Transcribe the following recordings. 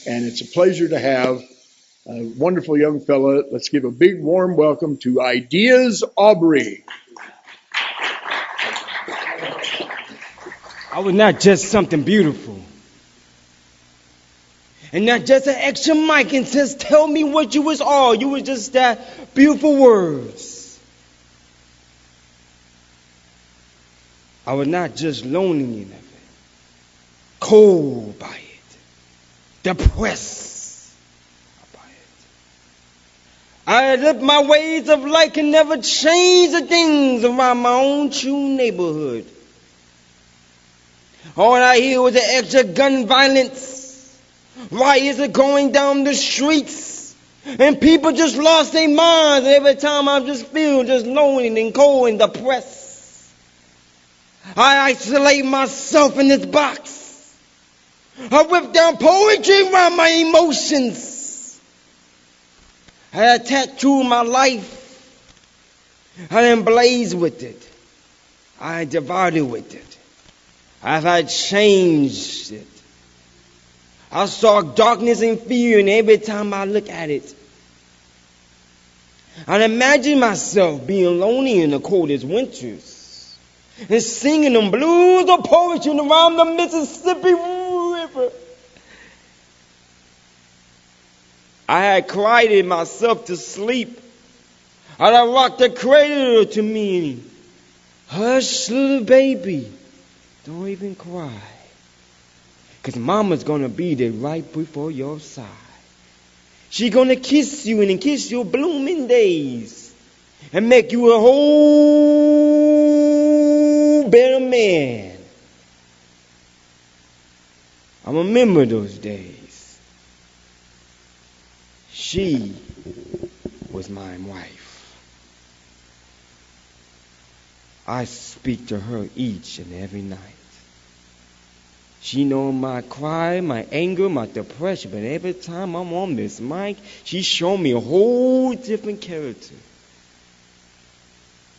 And it's a pleasure to have a wonderful young fella. Let's give a big warm welcome to Ideas Aubrey. I was not just something beautiful. And not just an extra mic and just tell me what you was all. You was just that beautiful words. I was not just lonely in it, cold by it, depressed by it. I had lived my ways of life and never changed the things around my own true neighborhood. All I hear was the extra gun violence. Riots are going down the streets. And people just lost their minds. And every time I just feel just lonely and cold and depressed. I isolate myself in this box. I whip down poetry around my emotions. I had tattooed my life. I didn't blaze with it. I divided with it. As I changed it. I saw darkness and fear, and every time I look at it, I imagine myself being lonely in the coldest winters and singing them blues or poetry around the Mississippi River. I had cried myself to sleep. I rocked the cradle to me. Hush, little baby, don't even cry. 'Cause mama's gonna be there right before your side. She gonna kiss you and kiss your blooming days and make you a whole better man. I remember those days. She was my wife. I speak to her each and every night. She know my cry, my anger, my depression, but every time I'm on this mic, she show me a whole different character.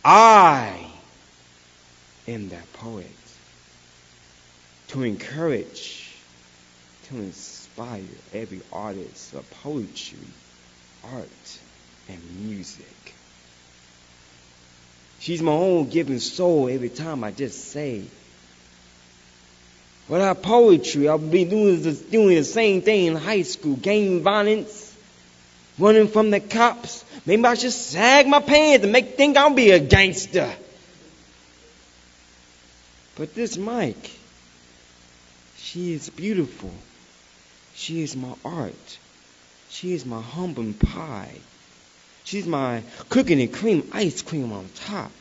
I am that poet to encourage, to inspire every artist of poetry, art, and music. She's my own giving soul every time I just say, without poetry, I'll be doing the same thing in high school. Gang violence, running from the cops. Maybe I should sag my pants and think I'll be a gangster. But this mic, she is beautiful. She is my art. She is my humble pie. She's my cooking and cream ice cream on top.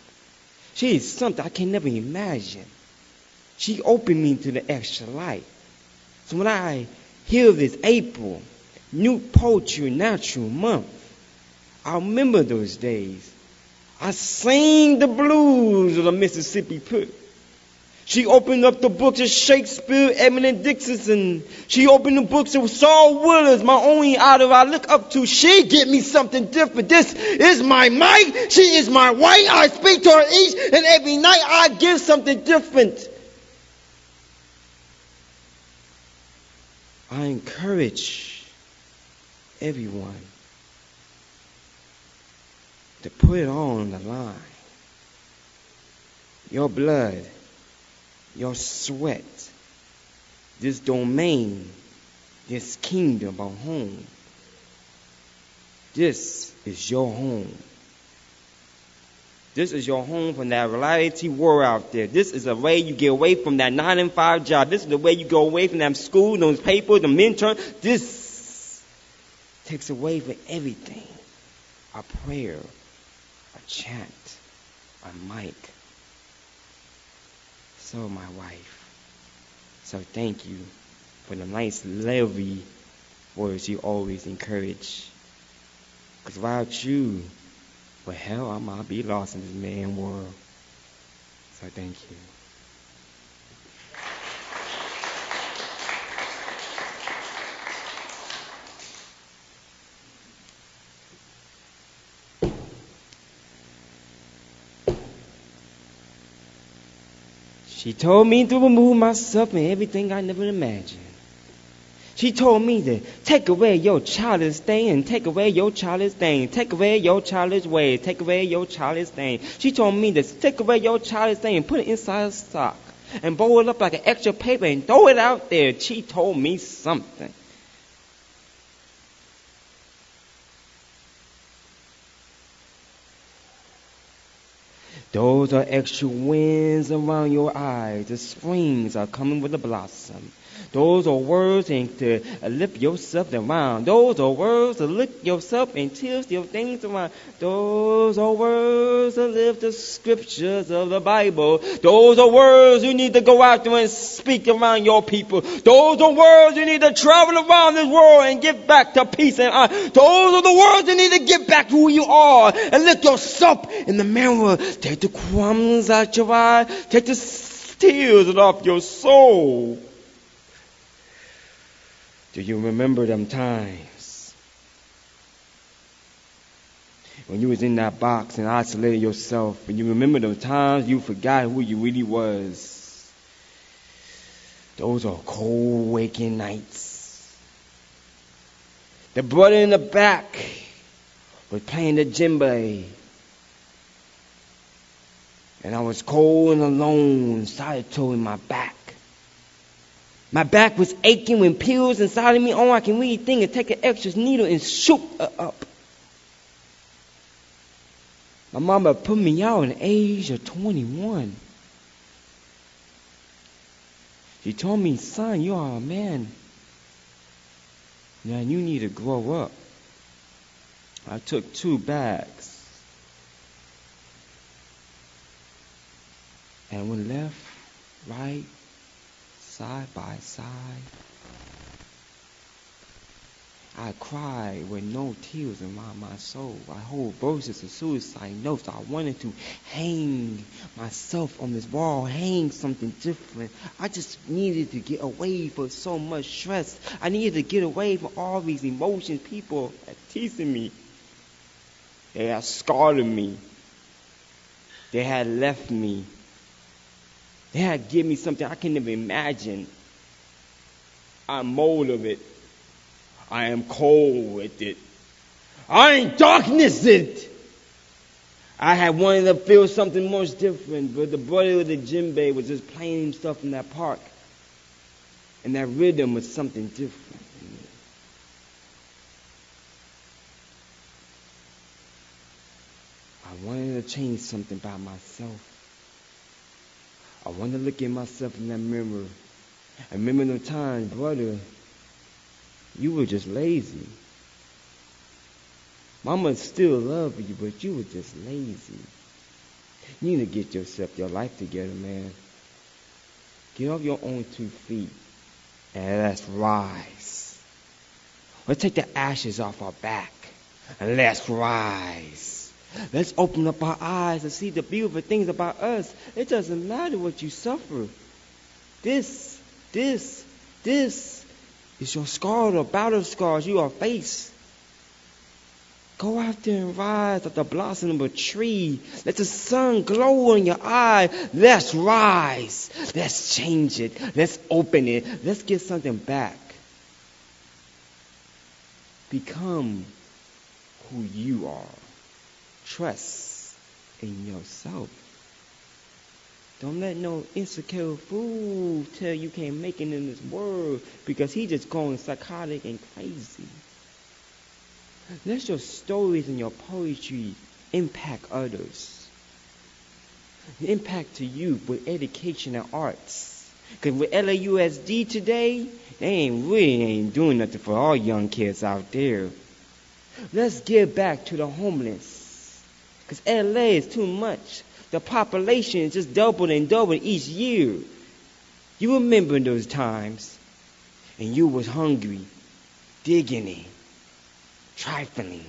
She is something I can never imagine. She opened me to the extra light. So when I hear this April, New Poetry Natural Month, I remember those days. I sang the blues of the Mississippi Pit. She opened up the books of Shakespeare, Eminem Dickinson. She opened the books of Saul Williams, my only idol I look up to. She give me something different. This is my mic. She is my wife. I speak to her each and every night. I give something different. I encourage everyone to put it all on the line. Your blood, your sweat, this domain, this kingdom of home. This is your home. This is your home from that reality world out there. This is the way you get away from that 9-to-5 job. This is the way you go away from that school, those papers, the midterm. This takes away from everything. A prayer, a chant, a mic. So my wife. So thank you for the nice, lovely words you always encourage. Because without you, well, hell, I might be lost in this man world. So thank you. She told me to remove myself and everything I never imagined. She told me to take away your childish thing and take away your childish thing. Take away your childish ways. Take away your childish thing. She told me to take away your childish thing and put it inside a sock and roll it up like an extra paper and throw it out there. She told me something. Those are extra winds around your eyes. The springs are coming with a blossom. Those are words to lift yourself around. Those are words to lift yourself and tilt your things around. Those are words to lift the scriptures of the Bible. Those are words you need to go out there and speak around your people. Those are words you need to travel around this world and get back to peace and honor. Those are the words you need to get back to who you are and look yourself in the mirror. Take the crumbs out your eye. Take the tears off your soul. Do you remember them times when you was in that box and isolated yourself? And you remember those times you forgot who you really was? Those are cold waking nights. The brother in the back was playing the djembe. And I was cold and alone, solitary in my back. My back was aching when pills inside of me. All I can really think is take an extra needle and shoot her up. My mama put me out at the age of 21. She told me, son, you are a man. Now you need to grow up. I took 2 bags. And went left, right, side by side. I cried with no tears around my soul. I hold verses of suicide notes. I wanted to hang myself on this wall, hang something different. I just needed to get away from so much stress. I needed to get away from all these emotions. People are teasing me. They had scarred me. They had left me. They had given me something I can't even imagine. I'm mold of it. I am cold with it. I am darkness it. I had wanted to feel something much different, but the brother of the djembe was just playing himself in that park. And that rhythm was something different. I wanted to change something about myself. I wanted to look at myself in that mirror. I remember the time, brother, you were just lazy. Mama still loved you, but you were just lazy. You need to get yourself, your life together, man. Get off your own 2 feet and let's rise. Let's take the ashes off our back and let's rise. Let's open up our eyes and see the beautiful things about us. It doesn't matter what you suffer. This is your scar, the battle scars you are faced. Go out there and rise like the blossom of a tree. Let the sun glow in your eye. Let's rise. Let's change it. Let's open it. Let's get something back. Become who you are. Trust in yourself. Don't let no insecure fool tell you can't make it in this world because he just going psychotic and crazy. Let your stories and your poetry impact others. Impact to you with education and arts. Because with LAUSD today, they ain't doing nothing for all young kids out there. Let's give back to the homeless. Because LA is too much. The population is just doubled and doubled each year. You remember those times. And you was hungry, digging in, trifling.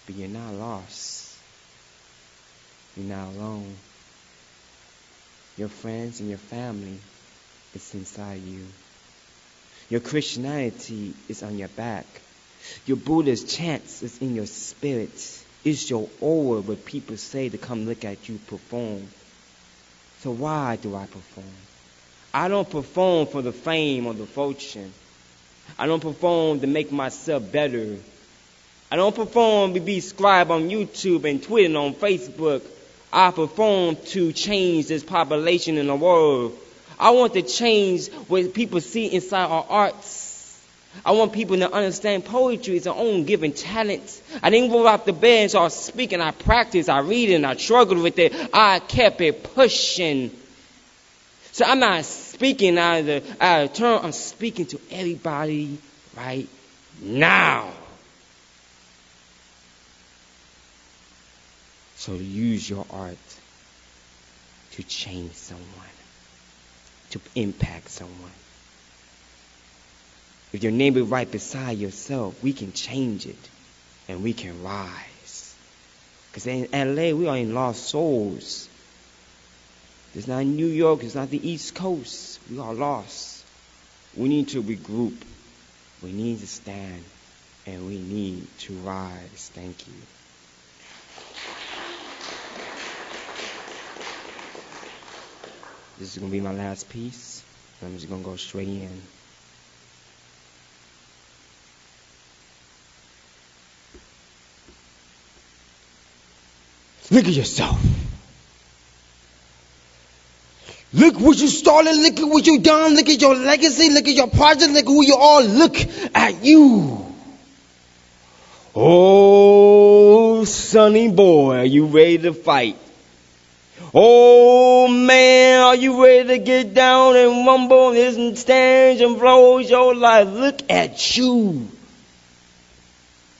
But you're not lost. You're not alone. Your friends and your family is inside you. Your Christianity is on your back. Your Buddha's chants is in your spirit. It's your aura what people say to come look at you perform. So why do I perform? I don't perform for the fame or the fortune. I don't perform to make myself better. I don't perform to be subscribed on YouTube and Twitter and on Facebook. I perform to change this population in the world. I want to change what people see inside our arts. I want people to understand poetry is our own given talent. I didn't go out the bed and start speaking. I practiced, I read it, and I struggled with it. I kept it pushing. So I'm not speaking out of turn. I'm speaking to everybody right now. So use your art to change someone, to impact someone. If your neighbor right beside yourself, we can change it and we can rise. Because in LA, we are in lost souls. It's not New York, it's not the East Coast. We are lost. We need to regroup. We need to stand. And we need to rise. Thank you. This is going to be my last piece. I'm just going to go straight in. Look at yourself. Look what you started. Look at what you done. Look at your legacy. Look at your project. Look at who you are. Look at you. Oh, sonny boy, are you ready to fight? Oh, man, are you ready to get down and rumble and stand and blow your life? Look at you.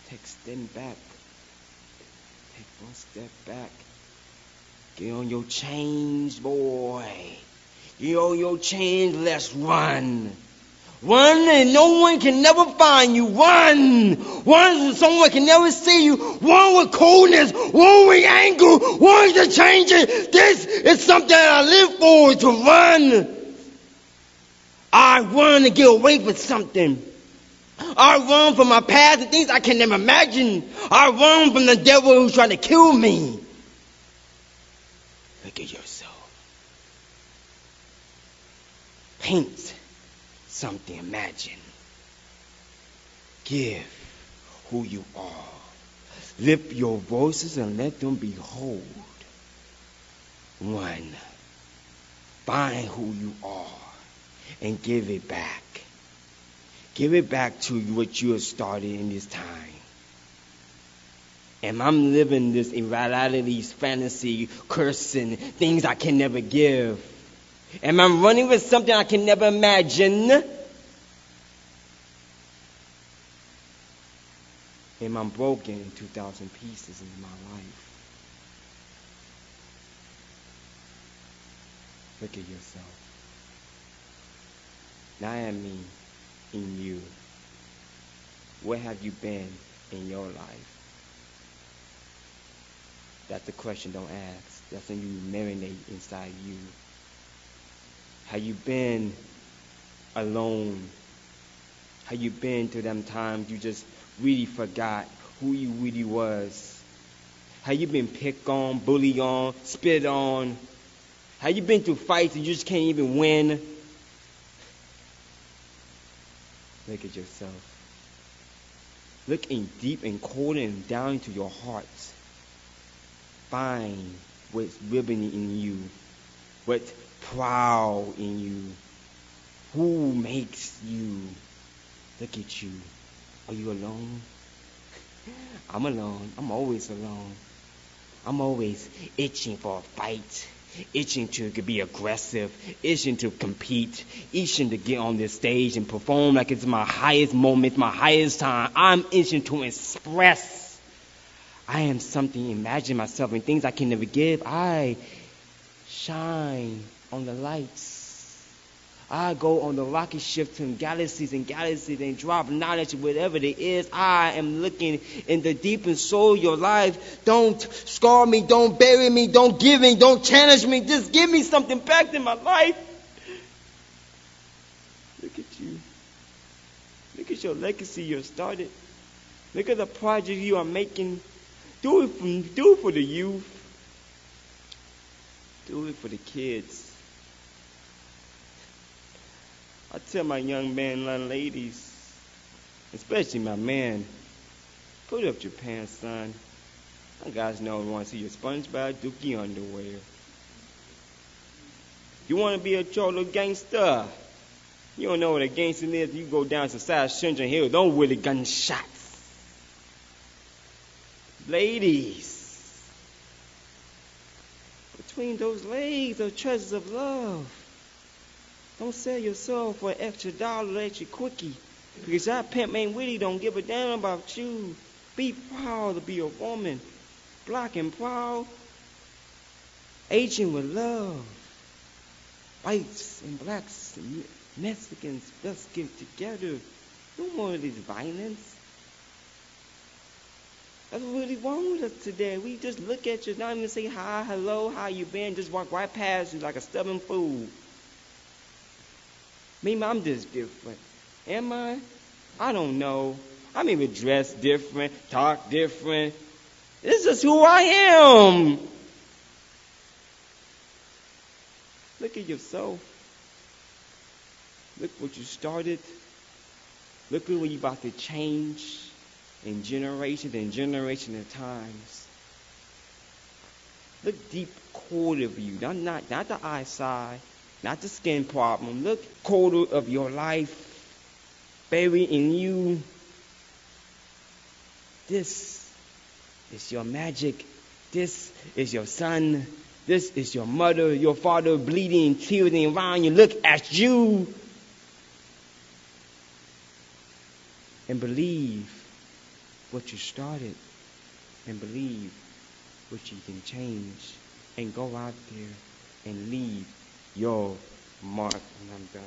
Take a step back. Take one step back. Get on your chains, boy. Get on your chains, let's run. Run and no one can never find you. Run. Run so someone can never see you. Run with coldness. Run with anger. Run to change it. This is something I live for, to run. I run to get away from something. I run from my past and things I can never imagine. I run from the devil who's trying to kill me. Look at yourself. Paint something, imagine. Give who you are. Lift your voices and let them behold. One. Find who you are and give it back. Give it back to what you have started in this time. And I'm living this irreality, fantasy, cursing, things I can never give. And I'm running with something I can never imagine. And I'm broken in 2,000 pieces in my life. Look at yourself. Now I mean in you. Where have you been in your life? That's the question, don't ask. That's when you marinate inside you. Have you been alone? Have you been through them times you just really forgot who you really was? Have you been picked on, bullied on, spit on? Have you been through fights and you just can't even win? Look at yourself. Look in deep and cold and down into your heart. Find what's ribbon in you, what's proud in you, who makes you. Look at you. Are you alone? I'm alone. I'm always alone. I'm always itching for a fight, itching to be aggressive, itching to compete, itching to get on this stage and perform like it's my highest moment, my highest time. I'm itching to express. I am something, imagine myself in things I can never give. I shine on the lights. I go on the rocket ship to galaxies and galaxies and drop knowledge, whatever it is. I am looking in the deepest soul of your life. Don't scar me, don't bury me, don't give me, don't challenge me. Just give me something back in my life. Look at you. Look at your legacy you have started. Look at the project you are making. Do it for the youth. Do it for the kids. I tell my young men and ladies, especially my man, put up your pants, son. Some guys don't want to see your SpongeBob Dookie underwear. You want to be a total gangster? You don't know what a gangster is. You go down to South Central Hill, don't really gunshots. Ladies, between those legs are treasures of love. Don't sell your soul for an extra dollar, extra quickie. Because our pimp ain't really don't give a damn about you. Be proud to be a woman. Black and proud. Asian with love. Whites and blacks and Mexicans, let's get together. No more of this violence. That's what really wrong with us today. We just look at you, not even say hi, hello, how you been, just walk right past you like a stubborn fool. Maybe I'm just different. Am I? I don't know. I may be dressed different, talk different. This is who I am. Look at yourself. Look what you started. Look at what you're about to change in generations and generations of times. Look deep core of you, not the eyesight, not the skin problem. Look core of your life, buried in you. This is your magic. This is your son. This is your mother, your father bleeding, tearing around you. Look at you. And believe what you started. And believe what you can change. And go out there and leave your mark. And I'm done.